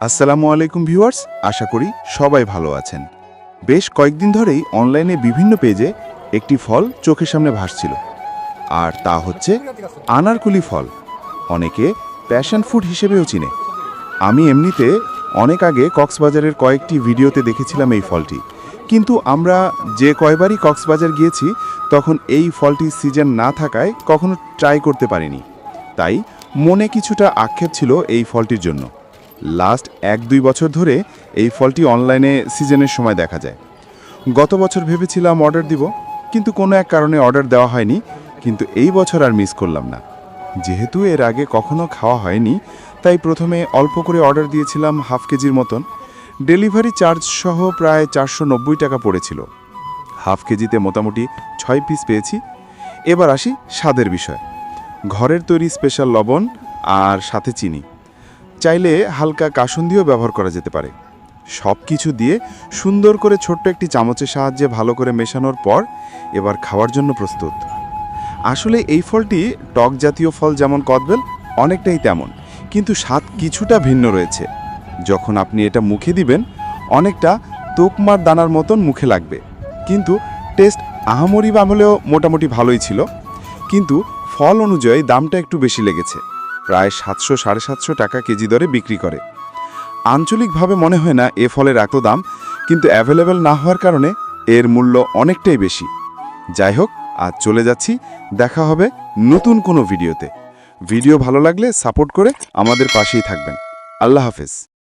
আসসালামু আলাইকুম ভিউয়ার্স, আশা করি সবাই ভালো আছেন। বেশ কয়েকদিন ধরেই অনলাইনে বিভিন্ন পেজে একটি ফল চোখের সামনে ভাসছিল, আর তা হচ্ছে আনারকুলি ফল। অনেকে প্যাশন ফুড হিসেবেও চিনে। আমি এমনিতে অনেক আগে কক্সবাজারের কয়েকটি ভিডিওতে দেখেছিলাম এই ফলটি, কিন্তু আমরা যে কয়বারই কক্সবাজার গিয়েছি তখন এই ফলটির সিজন না থাকায় কখনো ট্রাই করতে পারিনি। তাই মনে কিছুটা আক্ষেপ ছিল এই ফলটির জন্য। লাস্ট 1-2 বছর ধরে এই ফলটি অনলাইনে সিজনের সময় দেখা যায়। গত বছর ভেবেছিলাম অর্ডার দিব, কিন্তু কোনো এক কারণে অর্ডার দেওয়া হয়নি। কিন্তু এই বছর আর মিস করলাম না। যেহেতু এর আগে কখনো খাওয়া হয়নি, তাই প্রথমে অল্প করে অর্ডার দিয়েছিলাম হাফ কেজির মতন। ডেলিভারি চার্জ সহ প্রায় 490 টাকা পড়েছিল। হাফ কেজিতে মোটামুটি 6 পিস পেয়েছি। এবার আসি স্বাদের বিষয়। ঘরের তৈরি স্পেশাল লবণ আর সাথে চিনি, চাইলে হালকা কাসুন্দিও ব্যবহার করা যেতে পারে। সব কিছু দিয়ে সুন্দর করে ছোট্ট একটি চামচের সাহায্যে ভালো করে মেশানোর পর এবার খাওয়ার জন্য প্রস্তুত। আসলে এই ফলটি টক জাতীয় ফল যেমন কদবেল, অনেকটাই তেমন, কিন্তু স্বাদ কিছুটা ভিন্ন রয়েছে। যখন আপনি এটা মুখে দিবেন, অনেকটা তোকমার দানার মতন মুখে লাগবে, কিন্তু টেস্ট আহামরি বা হলেও মোটামুটি ভালোই ছিল। কিন্তু ফল অনুযায়ী দামটা একটু বেশি লেগেছে। প্রায় 700-750 টাকা কেজি দরে বিক্রি করে। আঞ্চলিকভাবে মনে হয় না এ ফলের এত দাম, কিন্তু অ্যাভেলেবেল না হওয়ার কারণে এর মূল্য অনেকটাই বেশি। যাই হোক, আজ চলে যাচ্ছি। দেখা হবে নতুন কোনো ভিডিওতে। ভিডিও ভালো লাগলে সাপোর্ট করে আমাদের পাশেই থাকবেন। আল্লাহ হাফেজ।